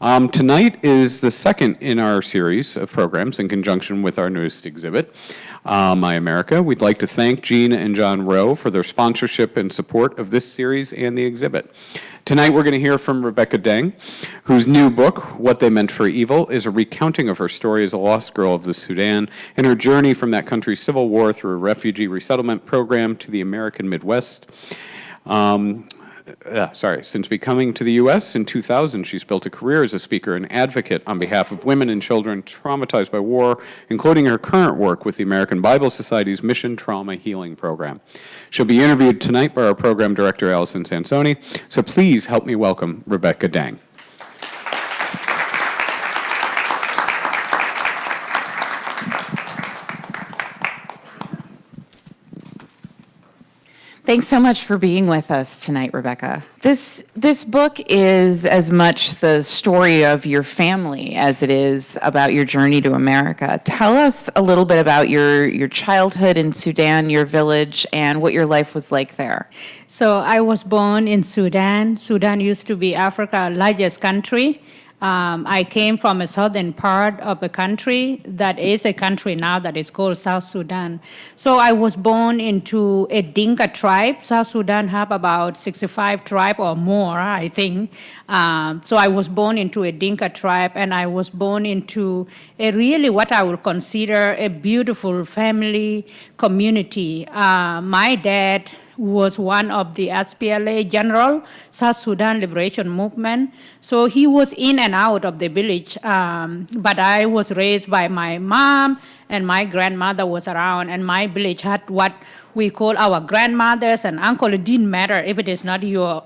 Tonight is the second in our series of programs in conjunction with our newest exhibit, My America. We'd like to thank Jean and John Rowe for their sponsorship and support of this series and the exhibit. Tonight we're going to hear from Rebecca Deng, whose new book, What They Meant for Evil, is a recounting of her story as a lost girl of the Sudan and her journey from that country's civil war through a refugee resettlement program to the American Midwest. Since becoming to the U.S. in 2000, she's built a career as a speaker and advocate on behalf of women and children traumatized by war, including her current work with the American Bible Society's Mission Trauma Healing Program. She'll be interviewed tonight by our program director, Allison Sansoni, so please help me welcome Rebecca Deng. Thanks so much for being with us tonight, Rebecca. This book is as much the story of your family as it is about your journey to America. Tell us a little bit about your childhood in Sudan, your village, and what your life was like there. So I was born in Sudan. Sudan used to be Africa's largest country. I came from a southern part of the country that is a country now that is called South Sudan. So I was born into a Dinka tribe. South Sudan have about 65 tribes or more, I think. So I was born into a Dinka tribe, and I was born into a really what I would consider a beautiful family community. My dad was one of the SPLA general, South Sudan Liberation Movement. So he was in and out of the village, but I was raised by my mom, and my grandmother was around, and my village had what we call our grandmothers and uncle. It didn't matter if it is not your,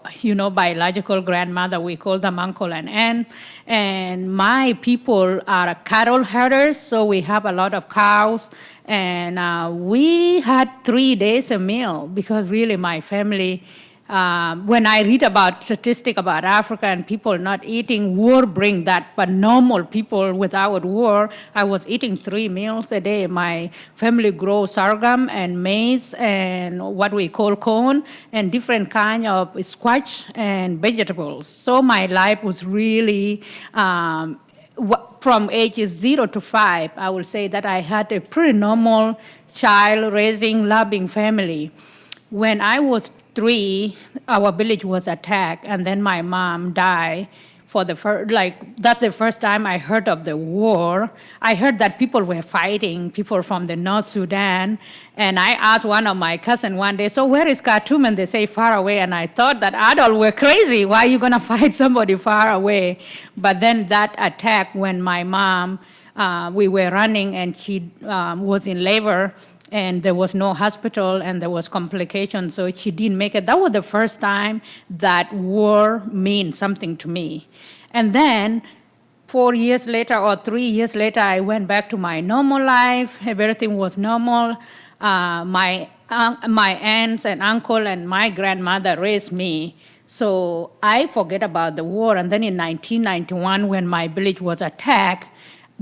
biological grandmother, we call them uncle and aunt. And my people are cattle herders, so we have a lot of cows. And we had 3 days a meal because really my family, when I read about statistics about Africa and people not eating, war bring that, but normal people without war, I was eating 3 meals a day. My family grows sorghum and maize and what we call corn and different kind of squash and vegetables. So my life was really, from ages 0 to 5, I would say that I had a pretty normal child raising, loving family. When I was 3, our village was attacked, and then my mom died. That's the first time I heard of the war. I heard that people were fighting, people from the North Sudan, and I asked one of my cousins one day, so where is Khartoum? And they say far away, and I thought that adults were crazy. Why are you gonna fight somebody far away? But then that attack, when my mom, we were running and she was in labor, and there was no hospital and there was complications, so she didn't make it. That was the first time that war meant something to me. And then 4 years later or 3 years later, I went back to my normal life. Everything was normal. My aunts and uncle and my grandmother raised me. So I forget about the war. And then in 1991, when my village was attacked,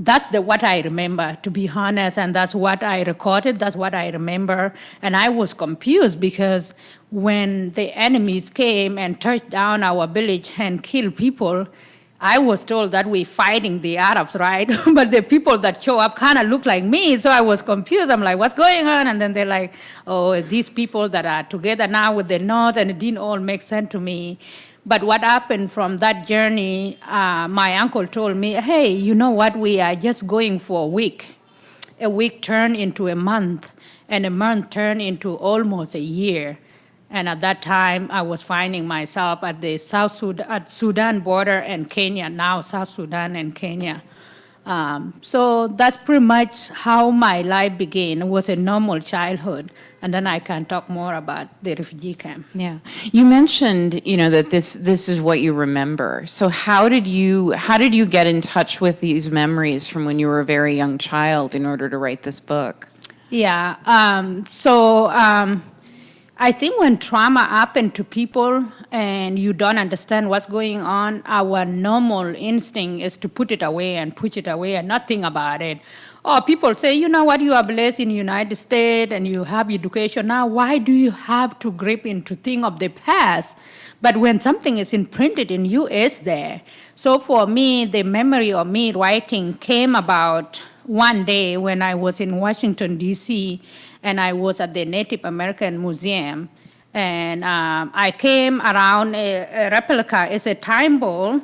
that's what I remember, to be honest, and that's what I recorded, that's what I remember. And I was confused because when the enemies came and touched down our village and killed people, I was told that we're fighting the Arabs, right? But the people that show up kind of look like me, so I was confused. I'm like, what's going on? And then they're like, oh, these people that are together now with the North, and it didn't all make sense to me. But what happened from that journey, my uncle told me, hey, you know what, we are just going for a week. A week turned into a month, and a month turned into almost a year. And at that time, I was finding myself at the Sudan border and Kenya, now South Sudan and Kenya. So that's pretty much how my life began. It was a normal childhood. And then I can talk more about the refugee camp. Yeah. You mentioned, that this is what you remember. So how did you get in touch with these memories from when you were a very young child in order to write this book? Yeah. I think when trauma happens to people and you don't understand what's going on, our normal instinct is to put it away and push it away and not think about it. Or people say, you know what, you are blessed in the United States and you have education now. Why do you have to grip into things of the past? But when something is imprinted in you, it's there. So for me, the memory of me writing came about one day when I was in Washington, D.C., and I was at the Native American Museum. And I came around a replica. It's a time bowl.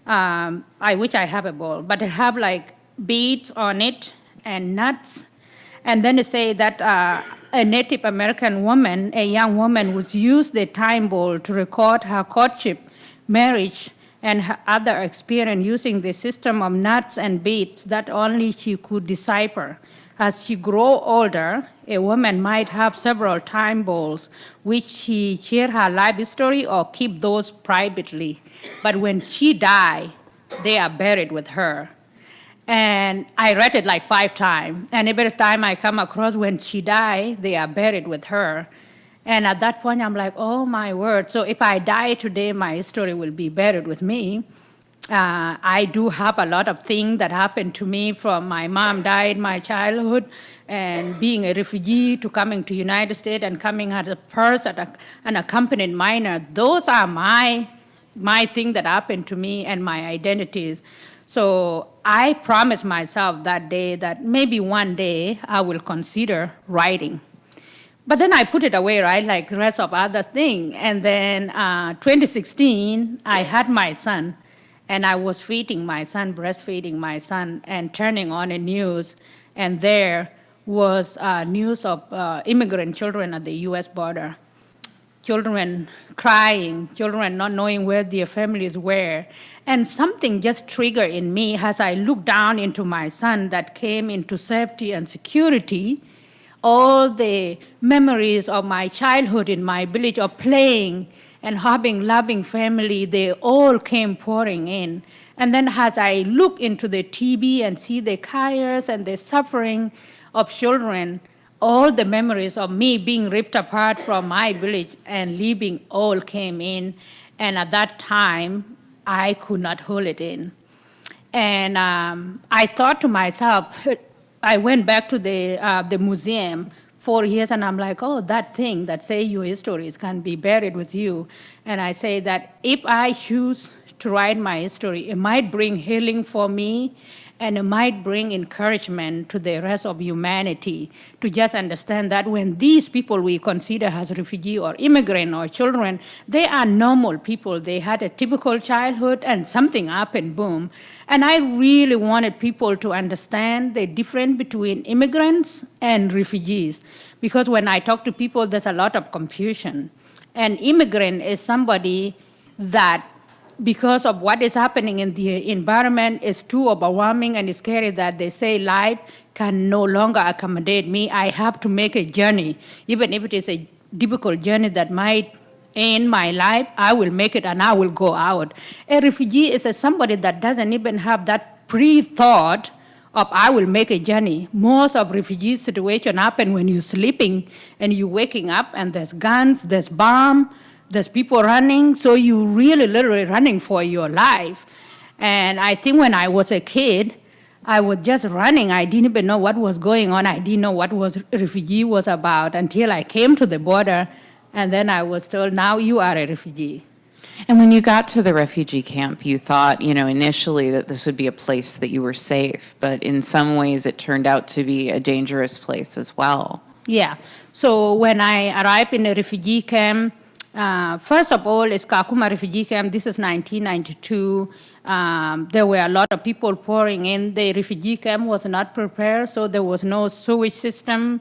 I wish I have a bowl, but I have like beads on it and nuts. And then they say that a Native American woman, a young woman, would use the time bowl to record her courtship, marriage, and her other experience using the system of nuts and beads that only she could decipher. As she grows older, a woman might have several time bowls, which she share her life story or keep those privately. But when she dies, they are buried with her. And I read it like 5 times. And every time I come across when she died, they are buried with her. And at that point, I'm like, oh my word. So if I die today, my story will be buried with me. I do have a lot of things that happened to me from my mom died in my childhood and being a refugee to coming to United States and coming as a first an accompanied minor. Those are my thing that happened to me and my identities. So I promised myself that day that maybe one day I will consider writing. But then I put it away, right, like the rest of other things. And then 2016, I had my son. And I was feeding my son, breastfeeding my son, and turning on the news. And there was news of immigrant children at the U.S. border. Children crying, children not knowing where their families were. And something just triggered in me as I looked down into my son that came into safety and security. All the memories of my childhood in my village of playing and having loving family, they all came pouring in. And then as I look into the TV and see the chaos and the suffering of children, all the memories of me being ripped apart from my village and leaving all came in. And at that time, I could not hold it in. And I thought to myself, I went back to the museum 4 years, and I'm like, oh, that thing that say your histories can be buried with you. And I say that if I choose to write my history, it might bring healing for me, and it might bring encouragement to the rest of humanity to just understand that when these people we consider as refugee or immigrant or children, they are normal people. They had a typical childhood and something happened, boom. And I really wanted people to understand the difference between immigrants and refugees. Because when I talk to people, there's a lot of confusion. An immigrant is somebody that because of what is happening in the environment is too overwhelming and scary that they say life can no longer accommodate me. I have to make a journey. Even if it is a difficult journey that might end my life, I will make it and I will go out. A refugee is somebody that doesn't even have that pre-thought of I will make a journey. Most of refugee situation happen when you're sleeping and you're waking up and there's guns, there's bombs, there's people running, so you really literally running for your life. And I think when I was a kid, I was just running. I didn't even know what was going on. I didn't know what refugee was about until I came to the border, and then I was told, now you are a refugee. And when you got to the refugee camp, you thought, initially that this would be a place that you were safe, but in some ways it turned out to be a dangerous place as well. Yeah. So when I arrived in a refugee camp, first of all, it's Kakuma refugee camp. This is 1992. There were a lot of people pouring in. The refugee camp was not prepared, so there was no sewage system.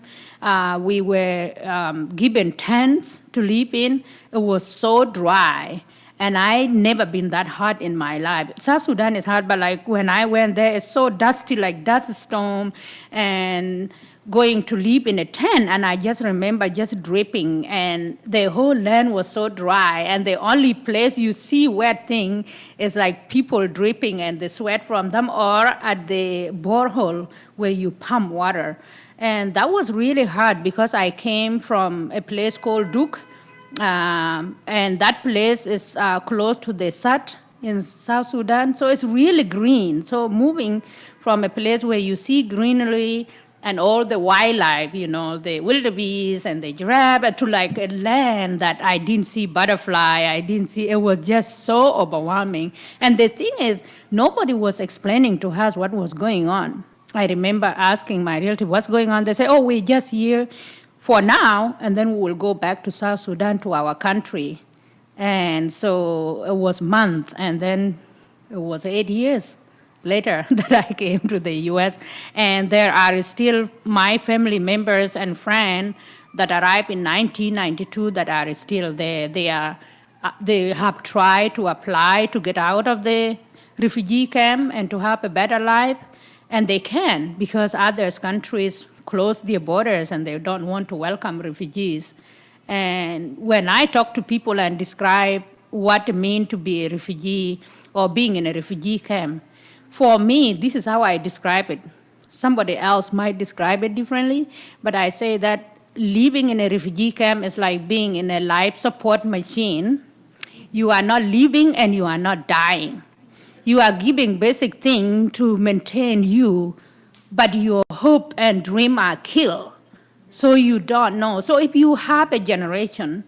We were given tents to live in. It was so dry. And I never been that hot in my life. South Sudan is hot, but like when I went there, it's so dusty, like dust storm, and going to live in a tent, and I just remember just dripping, and the whole land was so dry, and the only place you see wet thing is like people dripping and the sweat from them, or at the borehole where you pump water. And that was really hard because I came from a place called Duke, and that place is close to the Sut in South Sudan. So it's really green. So moving from a place where you see greenery and all the wildlife, the wildebeest and the giraffe, to like a land that I didn't see butterfly, it was just so overwhelming. And the thing is, nobody was explaining to us what was going on. I remember asking my relative, what's going on? They say, oh, we're just here for now, and then we will go back to South Sudan, to our country. And so it was months, and then it was 8 years later that I came to the U.S. And there are still my family members and friends that arrived in 1992 that are still there. They have tried to apply to get out of the refugee camp and to have a better life, and they can, because other countries close their borders and they don't want to welcome refugees. And when I talk to people and describe what it means to be a refugee or being in a refugee camp, for me, this is how I describe it. Somebody else might describe it differently, but I say that living in a refugee camp is like being in a life support machine. You are not living and you are not dying. You are giving basic things to maintain you, but your hope and dream are killed. So you don't know. So if you have a generation,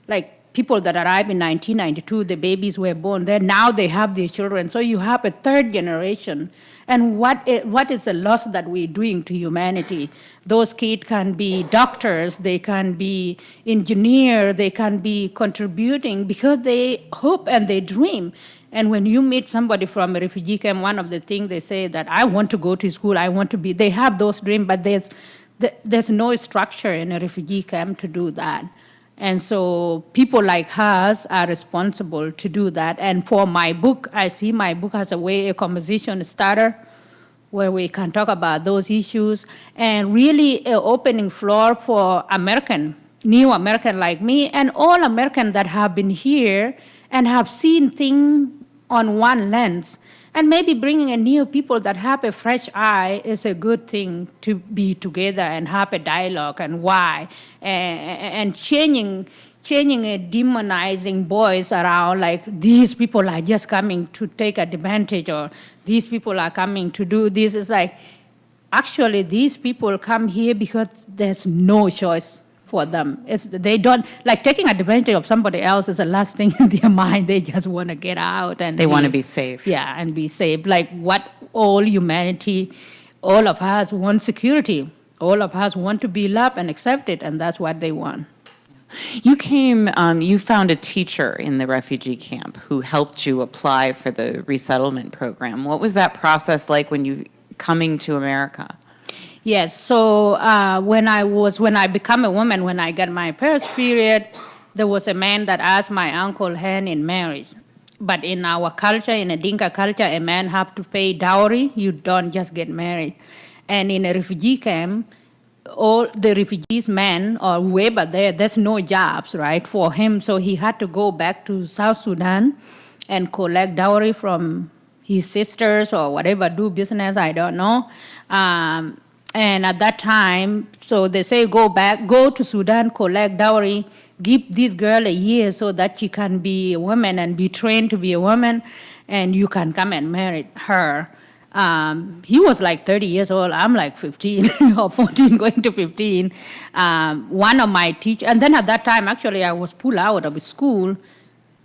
like people that arrived in 1992, the babies were born there, now they have their children. So you have a third generation. And what is the loss that we're doing to humanity? Those kids can be doctors, they can be engineers, they can be contributing because they hope and they dream. And when you meet somebody from a refugee camp, one of the things they say that I want to go to school, they have those dreams, but there's no structure in a refugee camp to do that. And so people like us are responsible to do that. And for my book, I see my book as a conversation starter where we can talk about those issues and really an opening floor for new American like me, and all Americans that have been here and have seen things on one lens. And maybe bringing in new people that have a fresh eye is a good thing, to be together and have a dialogue and why. And changing a demonizing voice around, like these people are just coming to take advantage, or these people are coming to do this. It's like, actually, these people come here because there's no choice for them. They don't, like taking advantage of somebody else is the last thing in their mind. They just want to get out. And They want to be safe. Yeah, and be safe. Like what all humanity, all of us want security. All of us want to be loved and accepted, and that's what they want. You you found a teacher in the refugee camp who helped you apply for the resettlement program. What was that process like when you coming to America? Yes, so when I become a woman, when I got my first period, there was a man that asked my uncle hand in marriage. But in our culture, in a Dinka culture, a man have to pay dowry. You don't just get married. And in a refugee camp, all the refugees men or whoever there's no jobs, right, for him. So he had to go back to South Sudan and collect dowry from his sisters or whatever, do business, I don't know. And at that time, so they say, go to Sudan, collect dowry, give this girl a year so that she can be a woman and be trained to be a woman, and you can come and marry her. He was like 30 years old. I'm like 15 or 14, going to 15. One of my teachers, and then at that time, actually, I was pulled out of school,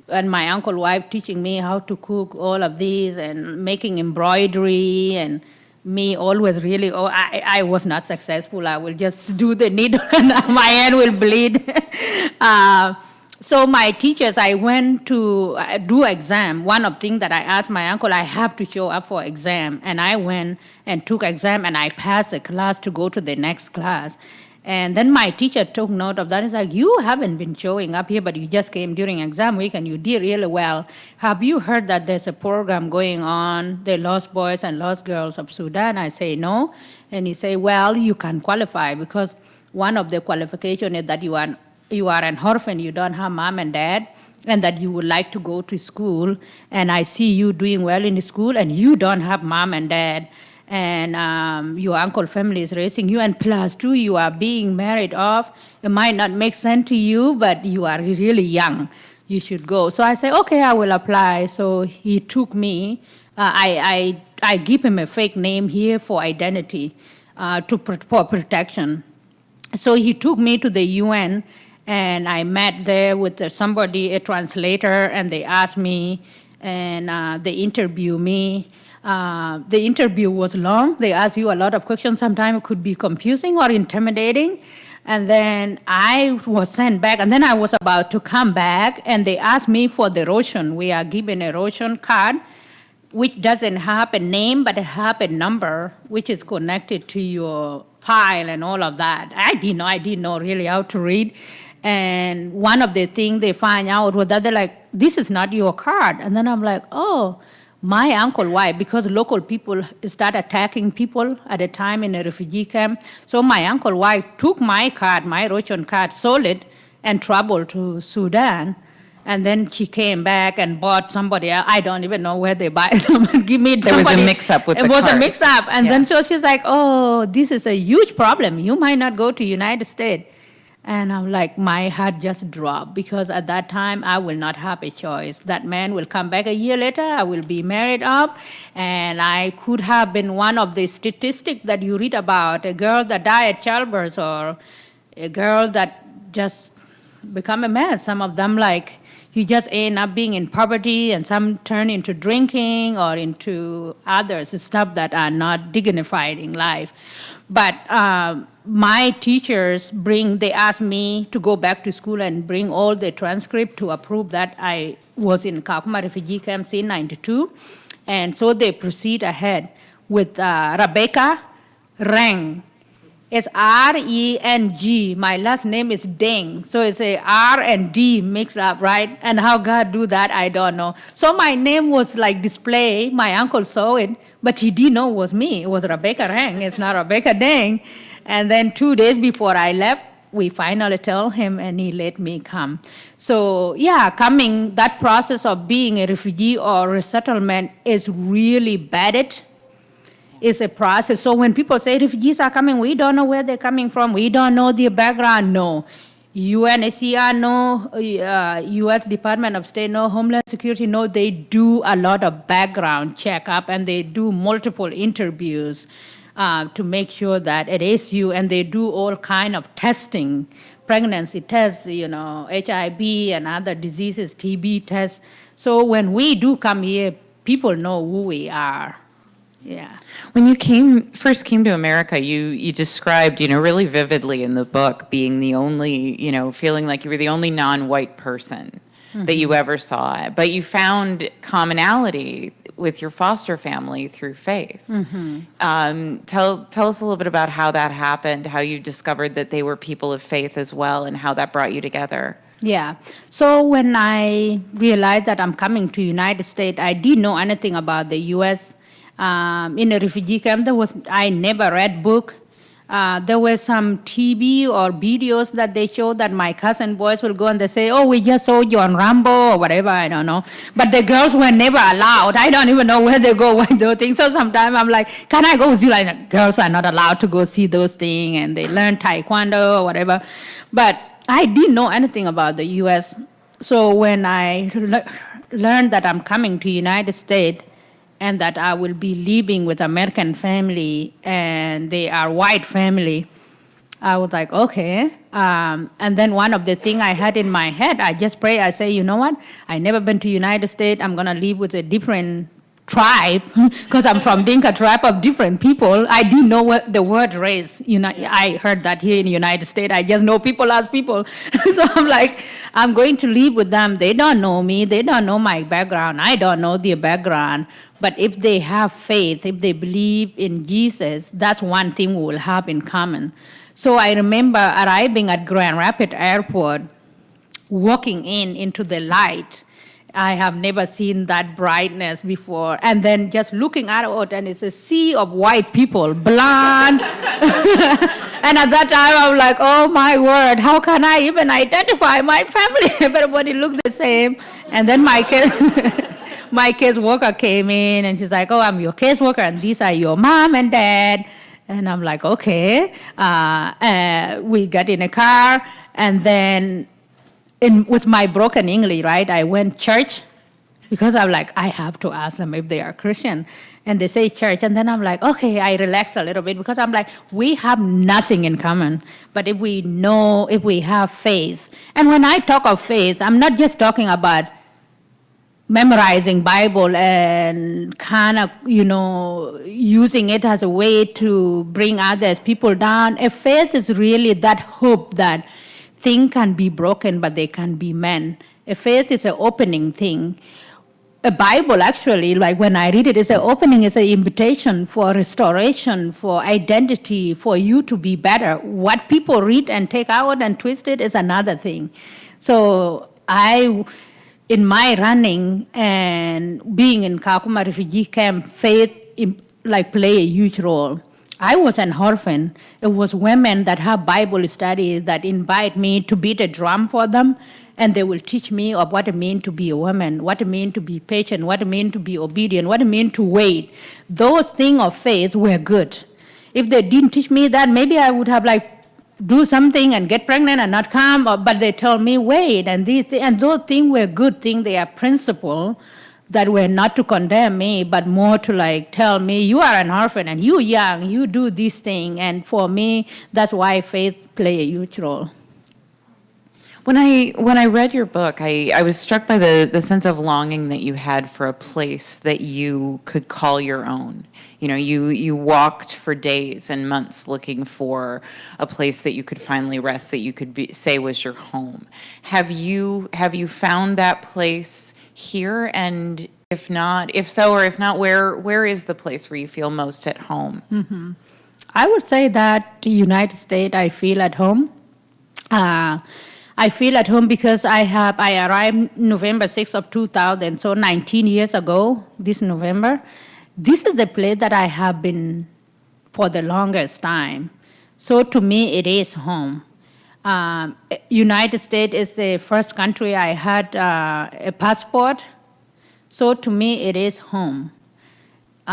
and my uncle's wife teaching me how to cook all of these and making embroidery, and me always really, I was not successful. I will just do the needle and my hand will bleed. So my teachers, I went to do exam. One of the things that I asked my uncle, I have to show up for exam. And I went and took exam, and I passed the class to go to the next class. And then my teacher took note of that. He's like, you haven't been showing up here, but you just came during exam week and you did really well. Have you heard that there's a program going on, the Lost Boys and Lost Girls of Sudan? I say, no. And he say, well, you can qualify because one of the qualifications is that you are an orphan, you don't have mom and dad, and that you would like to go to school. And I see you doing well in school, and you don't have mom and dad. And your uncle family is raising you, and plus two, you are being married off. It might not make sense to you, but you are really young. you should go. So I said, okay, I will apply. So he took me. I give him a fake name here for identity, for protection. So he took me to the UN, and I met there with somebody, a translator, and they asked me, and they interviewed me. The interview was long. They asked you a lot of questions. Sometimes it could be confusing or intimidating. And then I was sent back, and then I was about to come back, and they asked me for the Roshan. We are given a Roshan card, which doesn't have a name, but it has a number, which is connected to your file and all of that. I didn't know really how to read. And one of the things they find out was that they're like, this is not your card. And then I'm like, oh, my uncle, why? Because local people start attacking people at a time in a refugee camp. So my uncle, wife took my card, my Roshan card, sold it, and traveled to Sudan. And then she came back and bought somebody else. I don't even know where they buy them. Give me There somebody. was a mix-up with the It was a cards. mix-up. And then so she's like, oh, this is a huge problem. You might not go to United States. And I'm like, my heart just dropped, because at that time, I will not have a choice. That man will come back a year later, I will be married up, and I could have been one of the statistics that you read about, a girl that died at childbirth, or a girl that just become a mess. Some of them, like, you just end up being in poverty, and some turn into drinking or into others, stuff that are not dignified in life. But my teachers they asked me to go back to school and bring all the transcript to approve that I was in Kakuma refugee camp in 92. And so they proceed ahead with Rebecca Deng. It's R-E-N-G. My last name is Deng. So it's a R and D mixed up, right? And how God do that, I don't know. So my name was like displayed. My uncle saw it, but he didn't know it was me. It was Rebecca Deng. It's not Rebecca Deng. And then 2 days before I left, we finally told him, and he let me come. So yeah, that process of being a refugee or resettlement is really bad. It's a process. So when people say refugees are coming, we don't know where they're coming from. We don't know their background. No. UNHCR, no. U.S. Department of State, no. Homeland Security, no. They do a lot of background checkup, and they do multiple interviews to make sure that it is you. And they do all kind of testing, pregnancy tests, HIV and other diseases, TB tests. So when we do come here, people know who we are. Yeah. When you first came to America, you described, really vividly in the book being the only, feeling like you were the only non-white person that you ever saw. But you found commonality with your foster family through faith. Tell us a little bit about how that happened, how you discovered that they were people of faith as well, and how that brought you together. Yeah. So when I realized that I'm coming to United States, I didn't know anything about the U.S. In a refugee camp, I never read book. There were some TV or videos that they showed that my cousin boys will go and they say, oh, we just saw you on Rambo or whatever, I don't know. But the girls were never allowed. I don't even know where they go with those things. So sometimes I'm like, can I go with you? Like, girls are not allowed to go see those things, and they learn Taekwondo or whatever. But I didn't know anything about the U.S. So when I learned that I'm coming to United States, and that I will be living with American family, and they are white family, I was like, okay. And then one of the things I had in my head, I just pray, I say, you know what? I never been to United States. I'm going to live with a different tribe, because I'm from Dinka Tribe of different people. I didn't know what the word race. I heard that here in the United States. I just know people as people. So I'm like, I'm going to live with them. They don't know me. They don't know my background. I don't know their background. But if they have faith, if they believe in Jesus, that's one thing we will have in common. So I remember arriving at Grand Rapids Airport, walking into the light. I have never seen that brightness before. And then just looking out, and it's a sea of white people, blonde. And at that time, I was like, oh my word, how can I even identify my family? Everybody looked the same. And then my caseworker came in, and she's like, oh, I'm your caseworker, and these are your mom and dad. And I'm like, okay. We got in a car, and then with my broken English, right, I went church because I'm like, I have to ask them if they are Christian. And they say church, and then I'm like, okay, I relax a little bit because I'm like, we have nothing in common. But if we have faith, and when I talk of faith, I'm not just talking about memorizing Bible and kind of, using it as a way to bring others, people down. A faith is really that hope that things can be broken, but they can be mended. A faith is an opening thing. A Bible, actually, like when I read it, is an opening, it's an invitation for restoration, for identity, for you to be better. What people read and take out and twist it is another thing. So in my running and being in Kakuma refugee camp, faith play a huge role. I was an orphan. It was women that have Bible study that invite me to beat a drum for them, and they will teach me of what it means to be a woman, what it means to be patient, what it means to be obedient, what it means to wait. Those things of faith were good. If they didn't teach me that, maybe I would have do something and get pregnant and not come, but they told me wait, and those things were good things. They are principles that were not to condemn me, but more to tell me, you are an orphan and you young, you do this thing. And for me, that's why faith play a huge role. When I read your book, I was struck by the sense of longing that you had for a place that you could call your own. You walked for days and months looking for a place that you could finally rest, that you could say was your home. Have you found that place here? And if not, where is the place where you feel most at home? Mm-hmm. I would say that the United States, I feel at home. I feel at home because I arrived November 6th of 2000, so 19 years ago, this November. This is the place that I have been for the longest time. So to me, it is home. United States is the first country I had a passport. So to me, it is home. So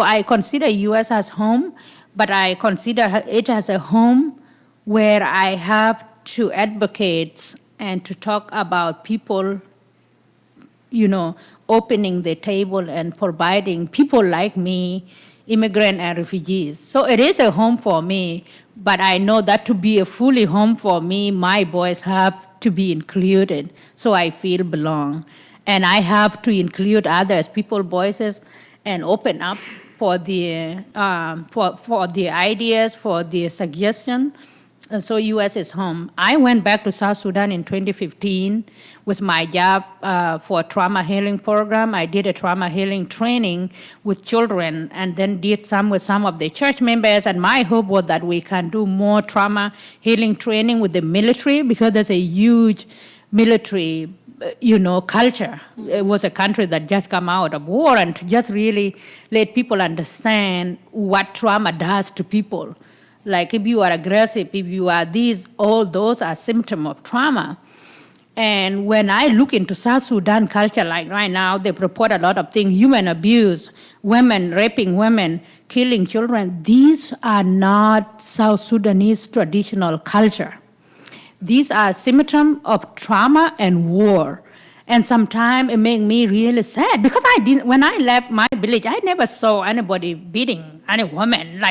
I consider U.S. as home, but I consider it as a home where I have to advocate and to talk about people, opening the table and providing people like me, immigrants and refugees. So it is a home for me, but I know that to be a fully home for me, my voice have to be included so I feel belong. And I have to include others, people's voices, and open up for the ideas, for the suggestion. And so U.S. is home. I went back to South Sudan in 2015 with my job for a trauma healing program. I did a trauma healing training with children and then did some with some of the church members. And my hope was that we can do more trauma healing training with the military because there's a huge military culture. It was a country that just come out of war, and to just really let people understand what trauma does to people. Like if you are aggressive, if you are these, all those are symptoms of trauma. And when I look into South Sudan culture, like right now, they report a lot of things, human abuse, women raping women, killing children. These are not South Sudanese traditional culture. These are symptoms of trauma and war. And sometimes it makes me really sad because when I left my village, I never saw anybody beating any woman,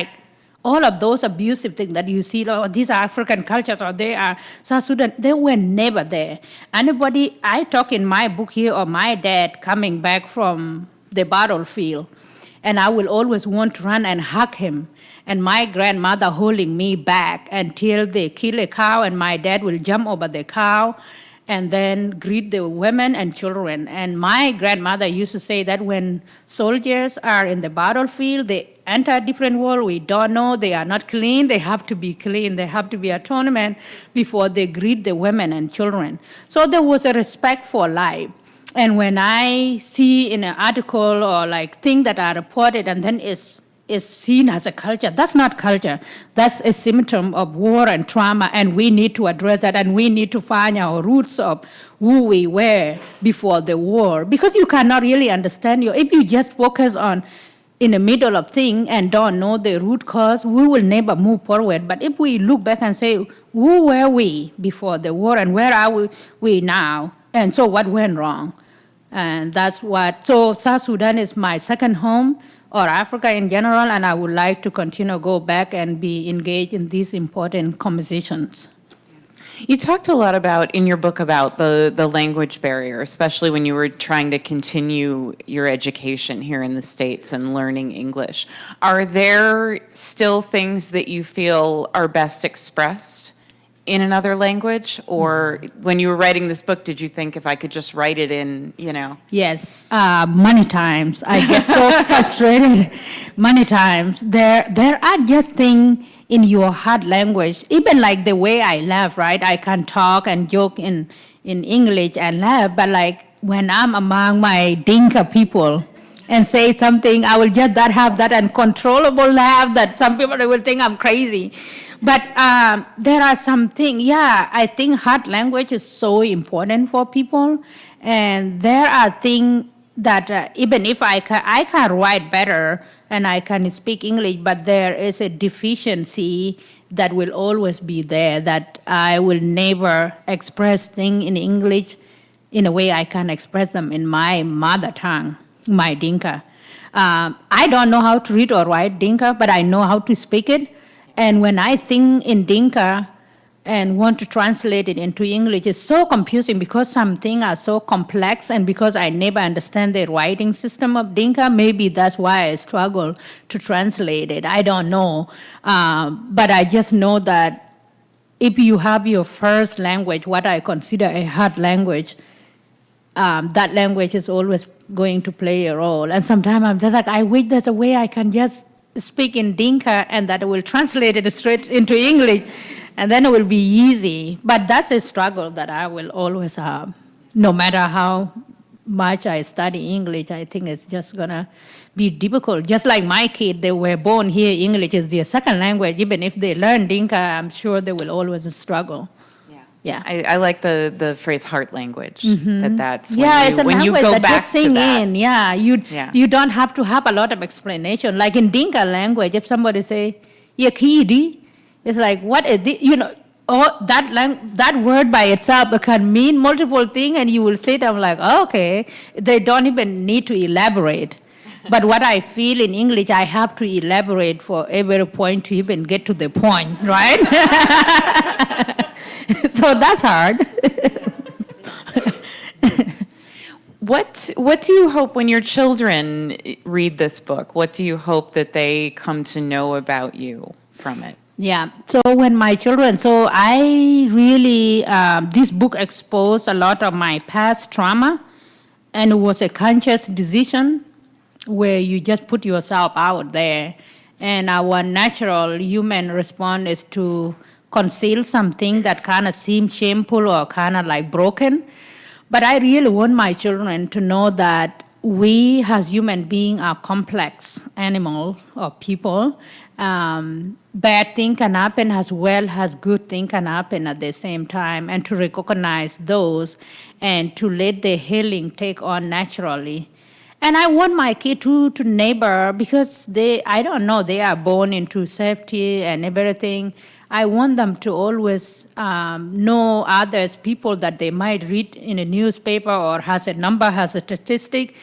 all of those abusive things that you see, these are African cultures or they are South Sudan, they were never there. I talk in my book here of my dad coming back from the battlefield, and I will always want to run and hug him. And my grandmother holding me back until they kill a cow, and my dad will jump over the cow and then greet the women and children. And my grandmother used to say that when soldiers are in the battlefield, they enter a different world. We don't know. They are not clean. They have to be clean. They have to be atonement before they greet the women and children. So there was a respect for life. And when I see in an article or things that are reported and then is seen as a culture, that's not culture. That's a symptom of war and trauma, and we need to address that, and we need to find our roots of who we were before the war, because you cannot really understand if you just focus on in the middle of things and don't know the root cause, we will never move forward. But if we look back and say, who were we before the war and where are we now? And so what went wrong? And that's what, so South Sudan is my second home, or Africa in general, and I would like to continue go back and be engaged in these important conversations. You talked a lot about, in your book, about the language barrier, especially when you were trying to continue your education here in the States and learning English. Are there still things that you feel are best expressed in another language? Or when you were writing this book, did you think, if I could just write it in, Yes, many times. I get so frustrated many times. There are just things in your heart language, even like the way I laugh, right? I can talk and joke in English and laugh, but like when I'm among my Dinka people and say something, I will just have that uncontrollable laugh that some people will think I'm crazy. But there are some things, I think heart language is so important for people. And there are things that even if I can write better and I can speak English, but there is a deficiency that will always be there, that I will never express things in English in a way I can express them in my mother tongue, my Dinka. I don't know how to read or write Dinka, but I know how to speak it. And when I think in Dinka and want to translate it into English, it's so confusing because some things are so complex, and because I never understand the writing system of Dinka, maybe that's why I struggle to translate it. I don't know. But I just know that if you have your first language, what I consider a hard language, that language is always going to play a role. And sometimes I'm just like, I wish there's a way I can just speak in Dinka and that will translate it straight into English, and then it will be easy. But that's a struggle that I will always have. No matter how much I study English, I think it's just gonna be difficult. Just like my kids, they were born here, English is their second language. Even if they learn Dinka, I'm sure they will always struggle. Yeah. I like the phrase heart language. That's It's a when you language go that back just sing to that. in. You don't have to have a lot of explanation. Like in Dinka language, if somebody say "yakidi," it's like, what is this? That word by itself can mean multiple things, and you will sit and like, okay, they don't even need to elaborate. But what I feel in English, I have to elaborate for every point to even get to the point, right? So that's hard. What do you hope when your children read this book? What do you hope that they come to know about you from it? Yeah. So when my children, so I really, this book exposed a lot of my past trauma, and it was a conscious decision where you just put yourself out there. And our natural human response is to conceal something that kind of seems shameful or kind of like broken. But I really want my children to know that we as human beings are complex animals or people. Bad things can happen as well as good things can happen at the same time, and to recognize those and to let the healing take on naturally. And I want my kid to neighbor, because I don't know, they are born into safety and everything. I want them to always know others, people that they might read in a newspaper or has a number, has a statistic,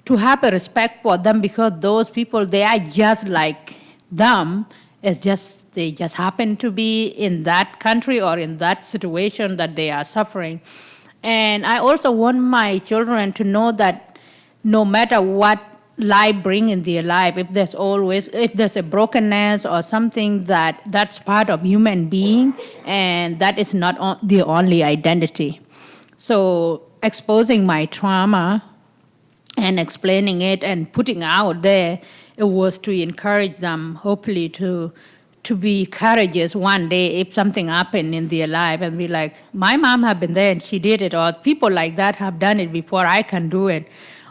to have a respect for them, because those people, they are just like them. They just happen to be in that country or in that situation that they are suffering. And I also want my children to know that no matter what life bring in their life, if there's a brokenness or something, that's part of human being, and that is not the only identity. So exposing my trauma and explaining it and putting out there, it was to encourage them, hopefully to be courageous one day if something happened in their life, and be like, my mom have been there and she did it, or people like that have done it before, I can do it.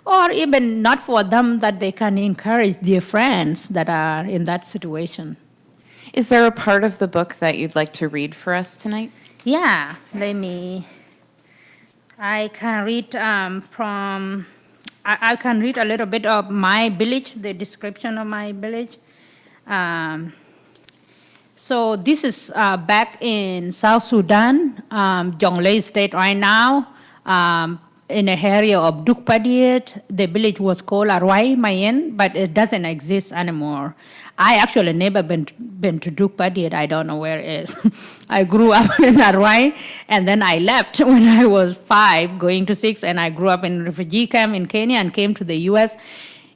Or even not for them, that they can encourage their friends that are in that situation. Is there a part of the book that you'd like to read for us tonight? Yeah, I can read from I can read a little bit of my village, the description of my village. Um, so this is back in South Sudan, Jonglei State right now, in the area of Dukpadiet. The village was called Arwai Mayen, but it doesn't exist anymore. I actually never been to Dukpadiet. I don't know where it is. I grew up in Arwai, and then I left when I was 5, going to 6, and I grew up in a refugee camp in Kenya and came to the U.S.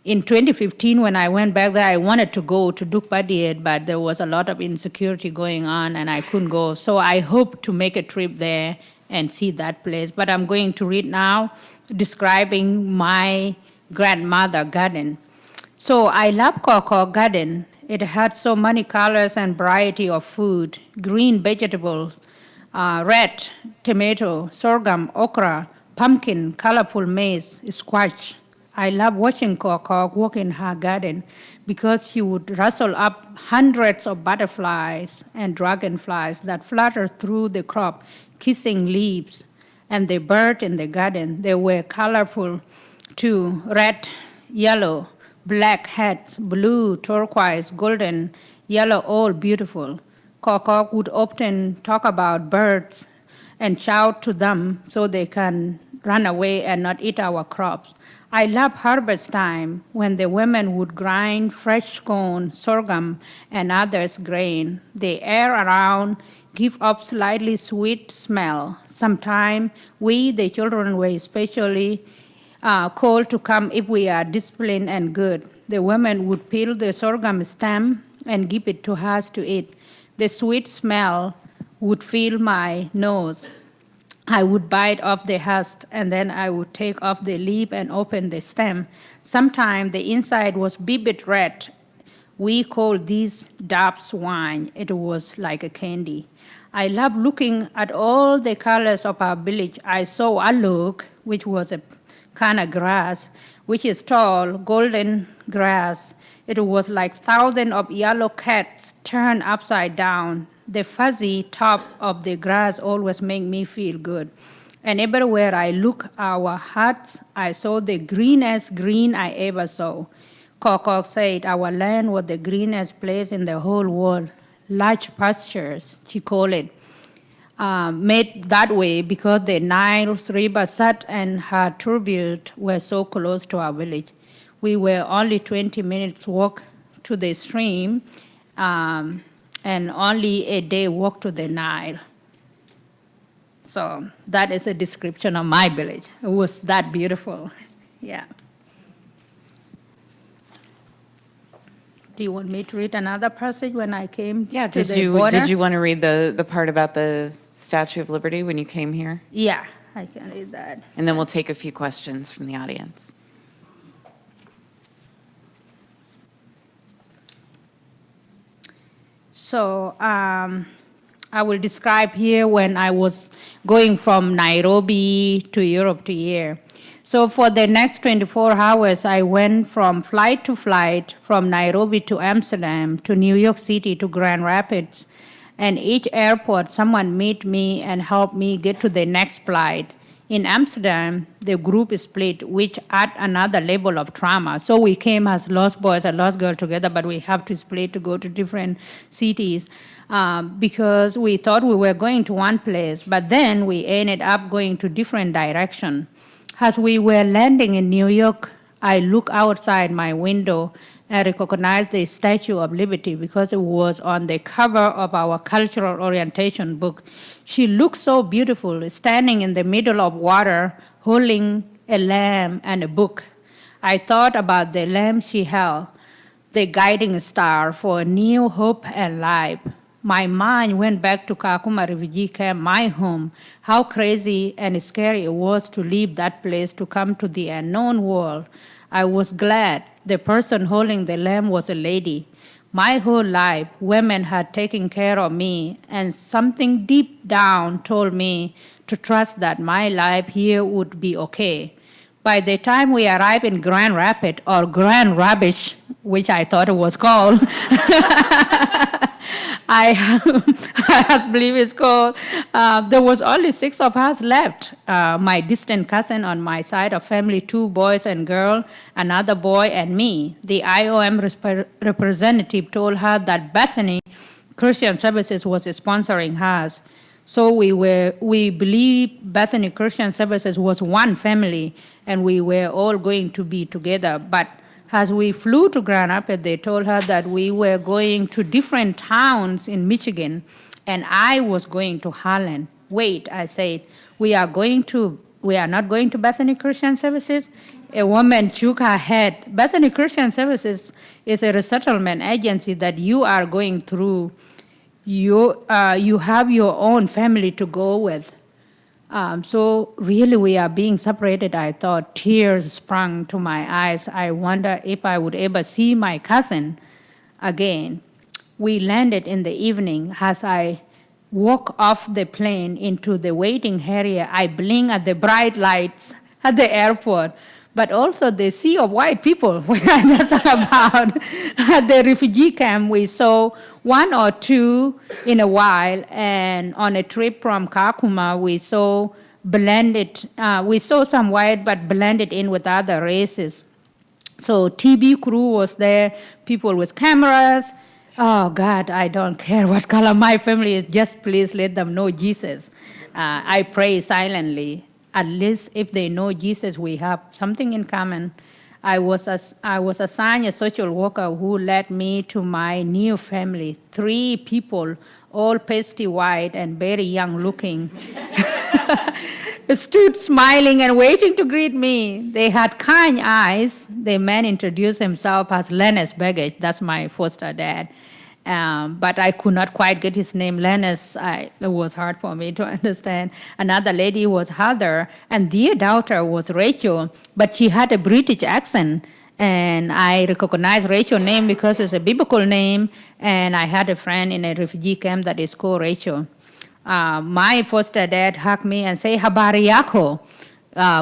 In 2015, when I went back there, I wanted to go to Dukpadiet, but there was a lot of insecurity going on, and I couldn't go. So I hope to make a trip there and see that place. But I'm going to read now, describing my grandmother garden. So I love Coco garden. It had so many colors and variety of food, green vegetables, red tomato, sorghum, okra, pumpkin, colorful maize, squash. I love watching Coco walk in her garden because she would rustle up hundreds of butterflies and dragonflies that flutter through the crop, kissing leaves. And the birds in the garden, they were colorful too, red, yellow, black hats, blue, turquoise, golden, yellow, all beautiful. Coco would often talk about birds and shout to them so they can run away and not eat our crops. I love harvest time when the women would grind fresh corn, sorghum, and others grain. The air around give up slightly sweet smell. Sometimes we, the children, were especially called to come if we are disciplined and good. The women would peel the sorghum stem and give it to us to eat. The sweet smell would fill my nose. I would bite off the husk, and then I would take off the leaf and open the stem. Sometimes the inside was vivid red. We called these Dobbs wine. It was like a candy. I love looking at all the colors of our village. I saw aluk, which was a kind of grass, which is tall, golden grass. It was like thousands of yellow cats turned upside down. The fuzzy top of the grass always make me feel good. And everywhere I look our huts, I saw the greenest green I ever saw. Coco said our land was the greenest place in the whole world. Large pastures, she called it, made that way because the Nile River Sat and her tribute were so close to our village. We were only 20 minutes walk to the stream, and only a day walk to the Nile. So that is a description of my village. It was that beautiful. Yeah. Do you want me to read another passage when I came Yeah, to the border? did you want to read the part about the Statue of Liberty when you came here? Yeah, I can read that. And then we'll take a few questions from the audience. So I will describe here when I was going from Nairobi to Europe to here. So for the next 24 hours, I went from flight to flight from Nairobi to Amsterdam to New York City to Grand Rapids. And each airport, someone meet me and help me get to the next flight. In Amsterdam, the group is split, which add another level of trauma. So we came as lost boys and lost girls together, but we have to split to go to different cities because we thought we were going to one place, but then we ended up going to different direction. As we were landing in New York, I looked outside my window and recognized the Statue of Liberty because it was on the cover of our cultural orientation book. She looked so beautiful, standing in the middle of water, holding a lamb and a book. I thought about the lamb she held, the guiding star for a new hope and life. My mind went back to Kakuma refugee camp, my home, how crazy and scary it was to leave that place to come to the unknown world. I was glad the person holding the lamb was a lady. My whole life, women had taken care of me, and something deep down told me to trust that my life here would be okay. By the time we arrived in Grand Rapids, or Grand Rubbish, which I thought it was called, I believe it's called, there was only 6 of us left. My distant cousin on my side of family, 2 boys and girl, another boy and me. The IOM representative told her that Bethany Christian Services was sponsoring us. So we believe Bethany Christian Services was one family, and we were all going to be together. But as we flew to Grand Rapids, they told her that we were going to different towns in Michigan, and I was going to Harlan. Wait, I said, we are not going to Bethany Christian Services? A woman shook her head. Bethany Christian Services is a resettlement agency that you are going through. You have your own family to go with. So really we are being separated. I thought, tears sprung to my eyes. I wonder if I would ever see my cousin again. We landed in the evening. As I walked off the plane into the waiting area, I blinked at the bright lights at the airport, but also the sea of white people we are talking about. At the refugee camp, we saw 1 or 2 in a while, and on a trip from Kakuma, we saw some white but blended in with other races. So TV crew was there, people with cameras. Oh God, I don't care what color my family is, just please let them know Jesus. I pray silently. At least if they know Jesus, we have something in common. I was assigned a social worker who led me to my new family. 3 people, all pasty white and very young looking, stood smiling and waiting to greet me. They had kind eyes. The man introduced himself as Lennis Baggage. That's my foster dad. But I could not quite get his name, Lennis. It was hard for me to understand. Another lady was Heather, and their daughter was Rachel, but she had a British accent. And I recognized Rachel's name because it's a biblical name, and I had a friend in a refugee camp that is called Rachel. My foster dad hugged me and said, "Habari yako?"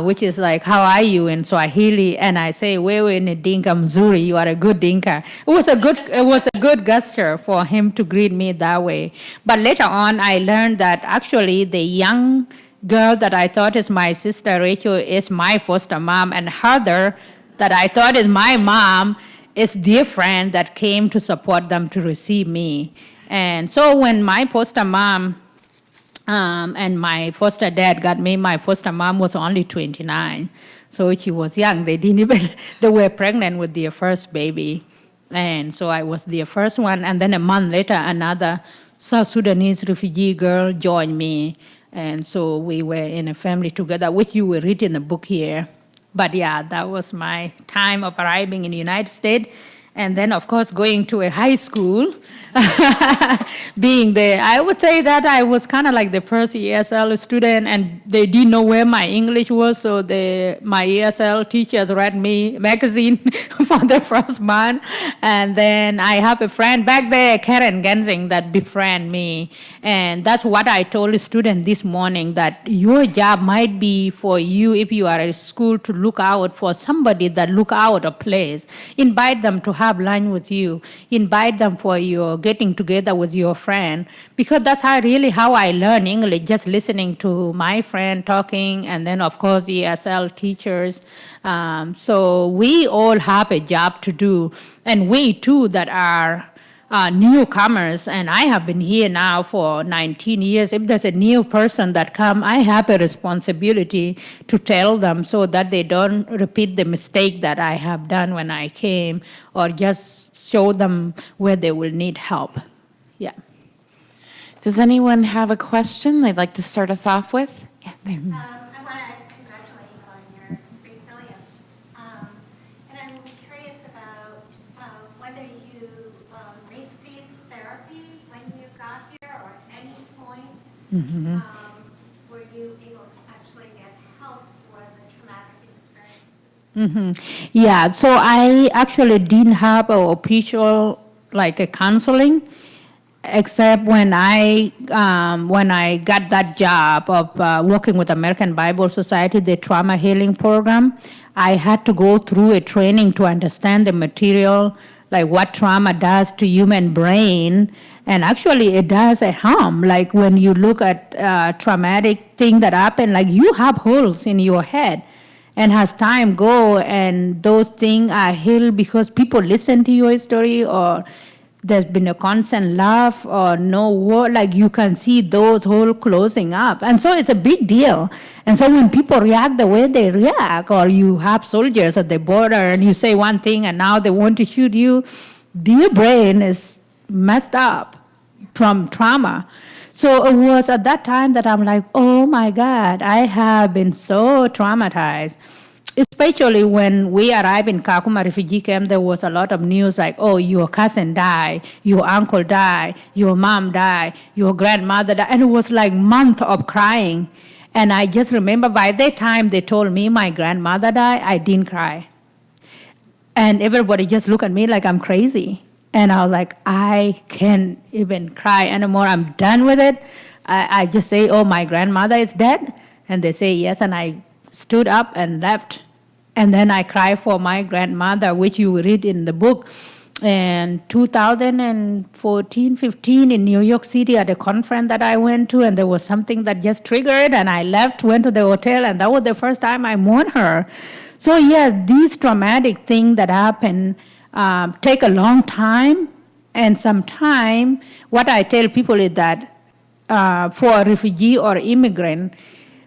Which is like, how are you in Swahili? And I say, wewe ni Dinka mzuri, you are a good Dinka. It was a good gesture for him to greet me that way. But later on, I learned that actually the young girl that I thought is my sister Rachel is my foster mom, and Heather, that I thought is my mom, is their friend that came to support them to receive me. And so when my foster mom and my foster dad got me, my foster mom was only 29. So she was young. They were pregnant with their first baby. And so I was their first one. And then a month later, another South Sudanese refugee girl joined me. And so we were in a family together, which you will read in the book here. But yeah, that was my time of arriving in the United States. And then, of course, going to a high school, being there. I would say that I was kind of like the first ESL student, and they didn't know where my English was, so my ESL teachers read me magazine for the first month. And then I have a friend back there, Karen Gensing, that befriended me. And that's what I told the student this morning, that your job might be for you, if you are at school, to look out for somebody that look out a place. Invite them to have lunch with you. Invite them for your getting together with your friend, because that's how I learn English, just listening to my friend talking, and then of course ESL teachers. So we all have a job to do, and we too that are newcomers, and I have been here now for 19 years. If there's a new person that come, I have a responsibility to tell them so that they don't repeat the mistake that I have done when I came, or just show them where they will need help. Yeah. Does anyone have a question they'd like to start us off with? Yeah, there. I want to congratulate you on your resilience. And I'm curious about whether you received therapy when you got here, or at any point were you able to actually get help for the traumatic experiences? Yeah, so I actually didn't have an official, like a counseling. except when I got that job of working with American Bible Society, the trauma healing program. I had to go through a training to understand the material, like what trauma does to human brain, and actually it does a harm. Like when you look at traumatic thing that happen, like you have holes in your head, and as time go, and those things are healed because people listen to your story, or there's been a constant laugh or no word, like you can see those holes closing up. And so it's a big deal. And so when people react the way they react, or you have soldiers at the border and you say one thing and now they want to shoot you, their brain is messed up from trauma. So it was at that time that I'm like, oh my God, I have been so traumatized. Especially when we arrived in Kakuma refugee camp, there was a lot of news like, oh, your cousin died, your uncle died, your mom died, your grandmother died. And it was like month of crying. And I just remember by that time they told me my grandmother died, I didn't cry. And everybody just looked at me like I'm crazy. And I was like, I can't even cry anymore. I'm done with it. I just say, oh, my grandmother is dead. And they say yes, and I stood up and left. And then I cried for my grandmother, which you read in the book. And 2014, 15 in New York City at a conference that I went to, and there was something that just triggered, and I left, went to the hotel, and that was the first time I mourned her. So yes, these traumatic things that happen take a long time, and sometimes what I tell people is that for a refugee or immigrant,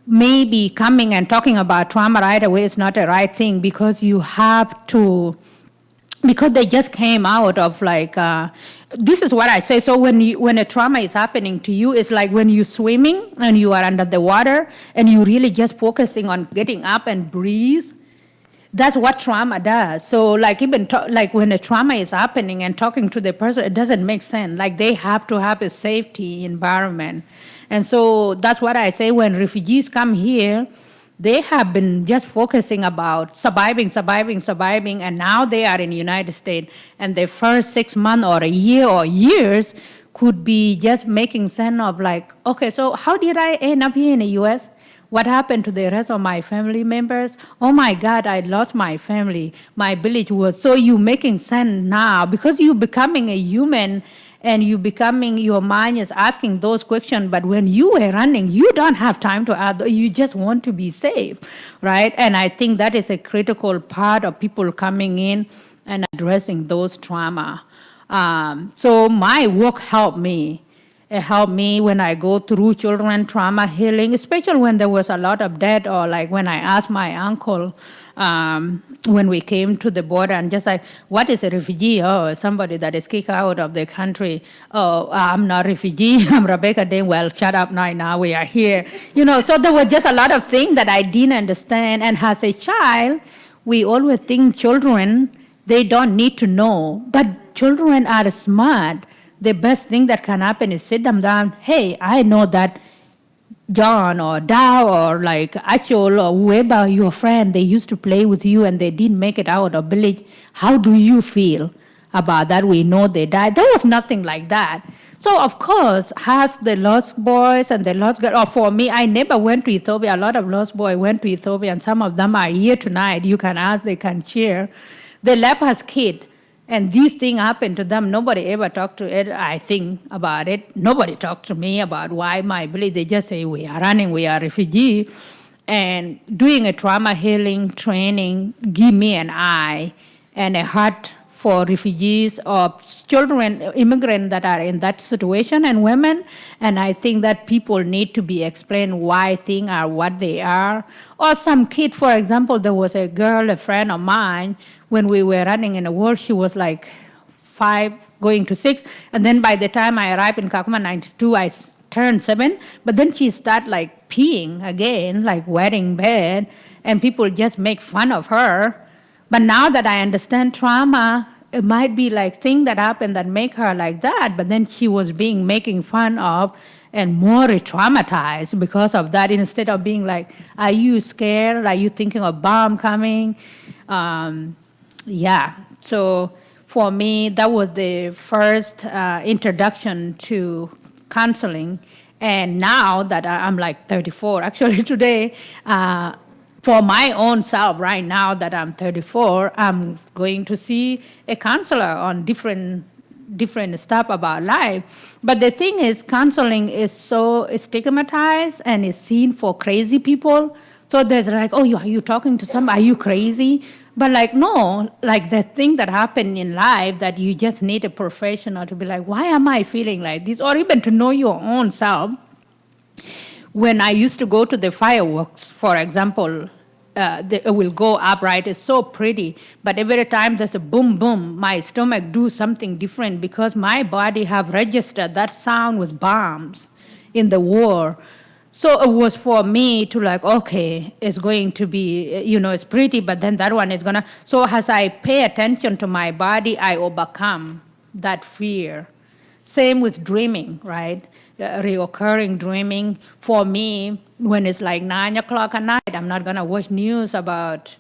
maybe coming and talking about trauma right away is not the right thing, because you have to, because they just came out of like, this is what I say. So when a trauma is happening to you, it's like when you're swimming and you are under the water and you really just focusing on getting up and breathe. That's what trauma does. So like even like when a trauma is happening and talking to the person, it doesn't make sense. Like they have to have a safety environment. And so that's what I say when refugees come here, they have been just focusing about surviving, and now they are in the United States. And the first 6 months or a year or years could be just making sense of like, okay, so how did I end up here in the U.S.? What happened to the rest of my family members? Oh my God, I lost my family. My village was, so you making sense now because you're becoming a human. And your mind is asking those questions, but when you were running, you don't have time to ask, you just want to be safe, right? And I think that is a critical part of people coming in and addressing those trauma. So my work helped me. It helped me when I go through children trauma healing, especially when there was a lot of death, or like when I asked my uncle, when we came to the border and just like, what is a refugee? Oh, somebody that is kicked out of the country. Oh, I'm not a refugee. I'm Rebecca Deng. Well, shut up now we are here. So there was just a lot of things that I didn't understand. And as a child, we always think children, they don't need to know. But children are smart. The best thing that can happen is sit them down. Hey, I know that John or Dow or like Achol or whoever, your friend, they used to play with you and they didn't make it out of village. How do you feel about that? We know they died. There was nothing like that. So of course, has the lost boys and the lost girls, or for me, I never went to Ethiopia. A lot of lost boys went to Ethiopia, and some of them are here tonight. You can ask, they can share. They left as kids. And these things happen to them. Nobody ever talked to it. I think about it. Nobody talked to me about why my village. They just say, we are running, we are refugee. And doing a trauma healing training give me an eye and a heart for refugees or children, immigrants that are in that situation, and women. And I think that people need to be explained why things are what they are. Or some kid, for example, there was a girl, a friend of mine, when we were running in the world, she was like 5, going to 6. And then by the time I arrived in Kakuma 92, I turned 7. But then she started like peeing again, like wetting bed, and people just make fun of her. But now that I understand trauma, it might be like things that happen that make her like that. But then she was being making fun of and more traumatized because of that, instead of being like, are you scared? Are you thinking of bomb coming? Yeah, so for me, that was the first introduction to counseling. And now that I'm like 34, actually today, for my own self, right now that I'm 34, I'm going to see a counselor on different stuff about life. But the thing is, counseling is so stigmatized and is seen for crazy people. So there's like, oh, are you talking to somebody? Are you crazy? But like, no, like the thing that happened in life that you just need a professional to be like, why am I feeling like this? Or even to know your own self. When I used to go to the fireworks, for example, it will go up, right? It's so pretty. But every time there's a boom, boom, my stomach do something different because my body have registered that sound with bombs in the war. So it was for me to like, okay, it's going to be, it's pretty, but then that one is going to. So as I pay attention to my body, I overcome that fear. Same with dreaming, right? Reoccurring dreaming. For me, when it's like 9 o'clock at night, I'm not going to watch news about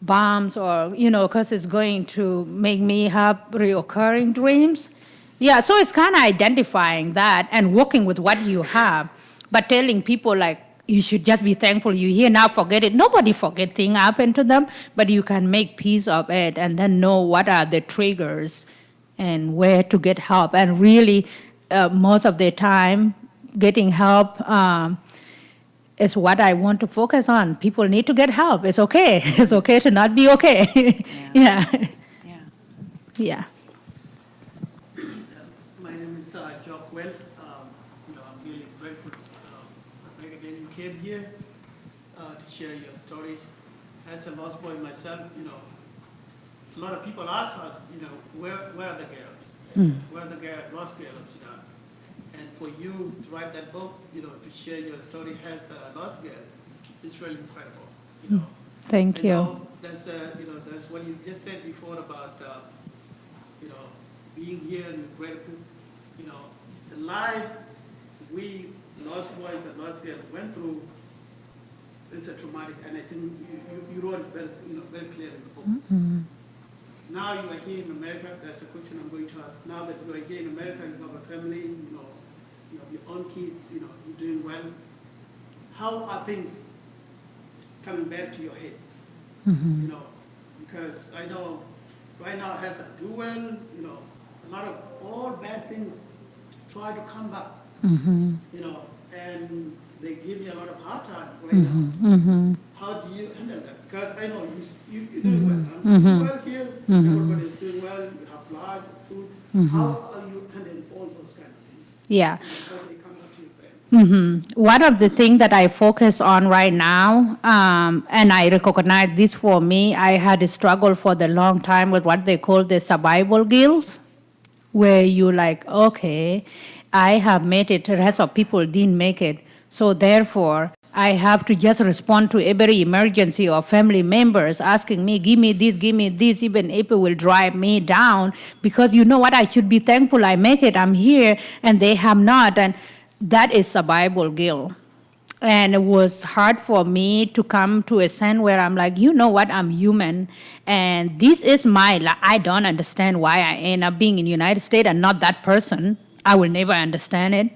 bombs or, because it's going to make me have reoccurring dreams. Yeah, so it's kind of identifying that and working with what you have, but telling people like, you should just be thankful you're here now, forget it. Nobody forget things happen to them, but you can make peace of it and then know what are the triggers and where to get help. And really, most of the time, getting help is what I want to focus on. People need to get help. It's okay. It's okay to not be okay. Yeah. Yeah. My name is Jock Well. I'm really grateful Rebecca Deng, you came here to share your story. As a lost boy myself, a lot of people ask us, where are the girls? Where are the lost girls of Sudan? And for you to write that book, to share your story as a lost girl, it's really incredible. Thank you. That's what you just said before about, being here and gratitude. The life we lost boys and lost girls went through is a traumatic, and I think you wrote it very clear in the book. Mm-hmm. Now you are here in America. That's a question I'm going to ask. Now that you are here in America, you have a family, you have your own kids, you're doing well. How are things coming back to your head? Mm-hmm. Because I know right now as I do well, a lot of all bad things try to come back, Mm-hmm. and they give me a lot of hard time right Mm-hmm. now. Mm-hmm. How do you handle that? Because I know you're doing well. I'm Mm-hmm. doing well here. Mm-hmm. Everybody is doing well. You have blood, food. Mm-hmm. How are you handling all those kind of things? Yeah. How they come back to your family? Mm-hmm. One of the things that I focus on right now, and I recognize this for me, I had a struggle for the long time with what they call the survival guilt, where you like, okay, I have made it, the rest of people didn't make it, so therefore I have to just respond to every emergency of family members asking me, give me this, even if it will drive me down, because you know what, I should be thankful I make it, I'm here, and they have not, and that is survival guilt. And it was hard for me to come to a sense where I'm like, you know what, I'm human, and this is my life. I don't understand why I end up being in the United States and not that person. I will never understand it.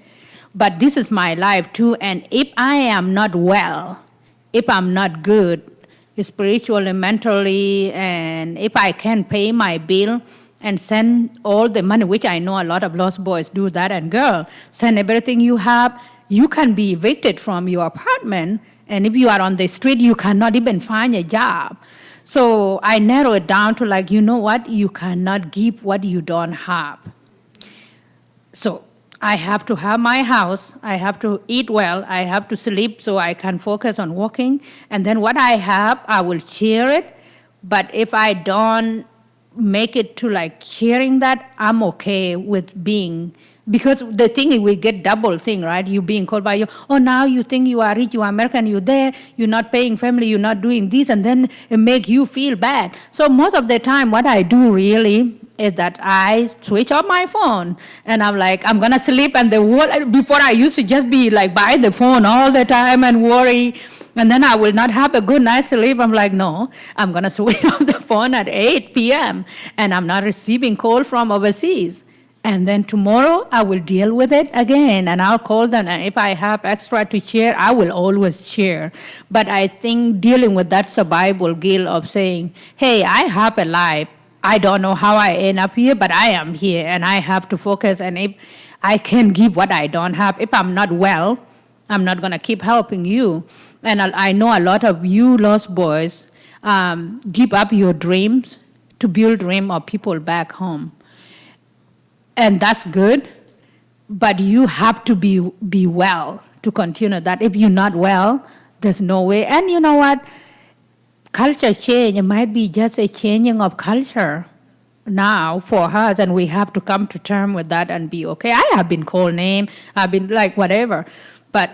But this is my life too, and if I am not well, if I'm not good, spiritually, mentally, and if I can't pay my bill and send all the money, which I know a lot of lost boys do that, and girl, send everything you have, you can be evicted from your apartment, and if you are on the street, you cannot even find a job. So I narrow it down to like, you know what, you cannot give what you don't have. So I have to have my house, I have to eat well, I have to sleep so I can focus on working, and then what I have, I will share it, but if I don't make it to like sharing that, I'm okay with being Because the thing is, we get double thing, right? You being called by you, oh, now you think you are rich, you are American, you're there, you're not paying family, you're not doing this, and then it make you feel bad. So most of the time, what I do really is that I switch off my phone, and I'm like, I'm gonna sleep, and before I used to just be like by the phone all the time and worry, and then I will not have a good night's sleep. I'm like, no, I'm gonna switch off the phone at 8 p.m., and I'm not receiving call from overseas. And then tomorrow I will deal with it again, and I'll call them. And if I have extra to share, I will always share. But I think dealing with that survival guilt of saying, hey, I have a life. I don't know how I end up here, but I am here, and I have to focus. And if I can give what I don't have, if I'm not well, I'm not going to keep helping you. And I know a lot of you lost boys give up your dreams to build dream of people back home. And that's good, but you have to be well to continue that. If you're not well, there's no way. And you know what? Culture change, it might be just a changing of culture now for us, and we have to come to terms with that and be okay. I have been called name, I've been like whatever, but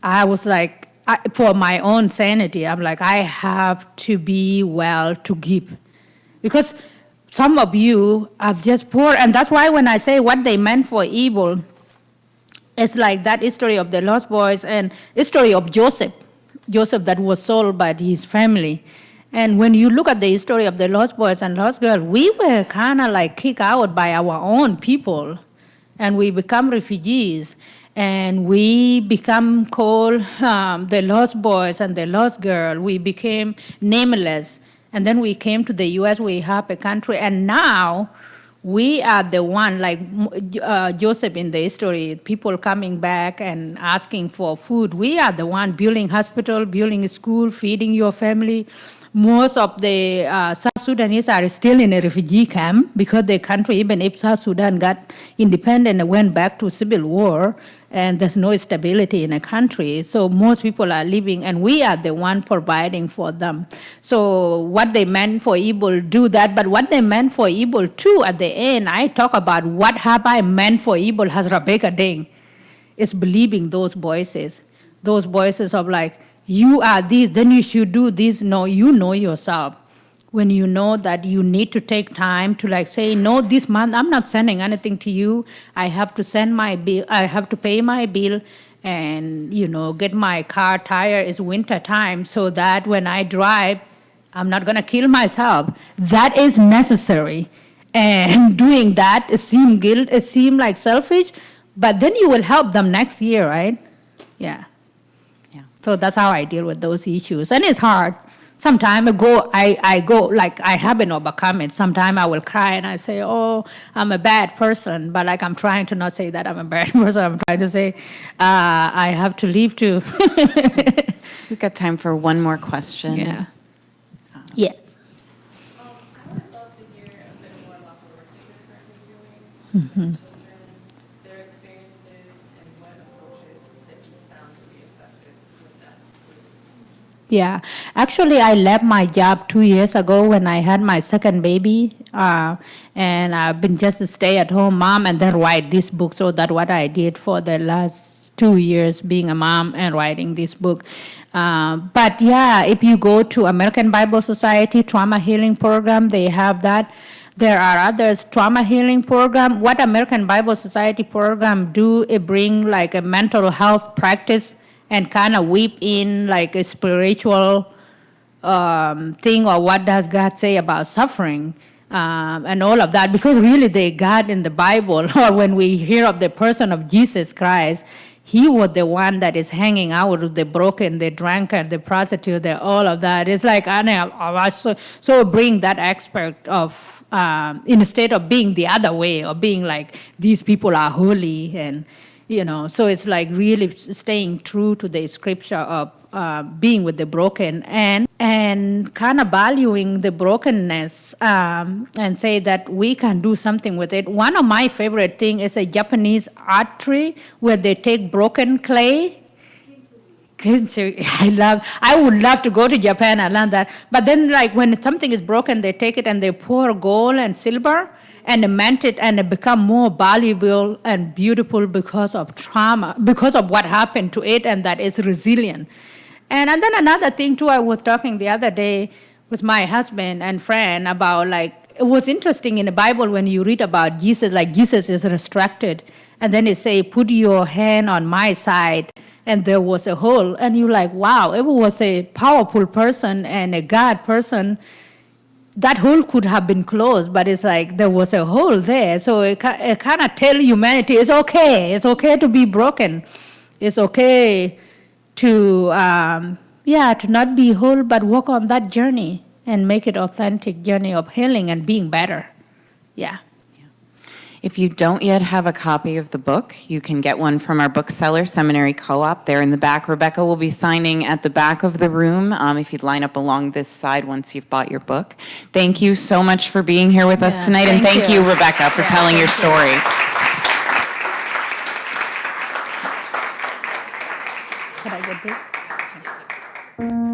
I was like, for my own sanity, I'm like, I have to be well to give. Because some of you are just poor, and that's why when I say what they meant for evil, it's like that story of the lost boys and the story of Joseph that was sold by his family. And when you look at the story of the lost boys and lost girls, we were kind of like kicked out by our own people, and we become refugees, and we become called the lost boys and the lost girl. We became nameless. And then we came to the U.S., we have a country, and now we are the one, like Joseph in the story, people coming back and asking for food. We are the one building hospital, building a school, feeding your family. Most of the South Sudanese are still in a refugee camp because the country, even if South Sudan got independent and went back to civil war, and there's no stability in a country. So most people are living, and we are the one providing for them. So what they meant for evil, do that. But what they meant for evil too, at the end, I talk about what have I meant for evil as Rebecca Deng. It's believing those voices of like, you are this, then you should do this. No, you know yourself. When you know that you need to take time to like say, no, this month I'm not sending anything to you. I have to send my bill. I have to pay my bill and, get my car tire. It's winter time so that when I drive, I'm not going to kill myself. That is necessary. And doing that, it seems like selfish, but then you will help them next year, right? Yeah. So that's how I deal with those issues. And it's hard. Sometimes I go, like I haven't overcome it. Sometimes I will cry and I say, oh, I'm a bad person. But like I'm trying to not say that I'm a bad person. I'm trying to say I have to leave too. We've got time for one more question. Yeah. Yes. I would love to hear a bit more about the work that you're currently doing with children, their experiences, and what approaches that you found to be effective with that group. Yeah, actually, I left my job 2 years ago when I had my second baby, and I've been just a stay-at-home mom and then write this book. So that's what I did for the last 2 years, being a mom and writing this book. But yeah, if you go to American Bible Society Trauma Healing Program, they have that. There are others, trauma healing program. What American Bible Society program do, it bring like a mental health practice and kind of weave in like a spiritual thing, or what does God say about suffering and all of that. Because really the God in the Bible, or when we hear of the person of Jesus Christ, he was the one that is hanging out with the broken, the drunkard, the prostitute, all of that. It's like, so bring that aspect of, instead of being the other way, or being like, these people are holy, and so it's like really staying true to the scripture of being with the broken and kind of valuing the brokenness and say that we can do something with it. One of my favorite things is a Japanese artistry where they take broken clay. I would love to go to Japan and learn that. But then like when something is broken, they take it and they pour gold and silver and mended and become more valuable and beautiful because of trauma, because of what happened to it, and that is resilient. And then another thing too, I was talking the other day with my husband and friend about, like, it was interesting in the Bible when you read about Jesus, like Jesus is resurrected, and then it say, put your hand on my side, and there was a hole, and you're like, wow, it was a powerful person and a God person. That hole could have been closed, but it's like there was a hole there. So it kind of tell humanity it's okay to be broken. It's okay to, to not be whole, but walk on that journey and make it authentic journey of healing and being better. Yeah. If you don't yet have a copy of the book, you can get one from our bookseller, Seminary Co-op. There in the back. Rebecca will be signing at the back of the room if you'd line up along this side once you've bought your book. Thank you so much for being here with us tonight, and thank you, Rebecca, for telling your story. Can I get this?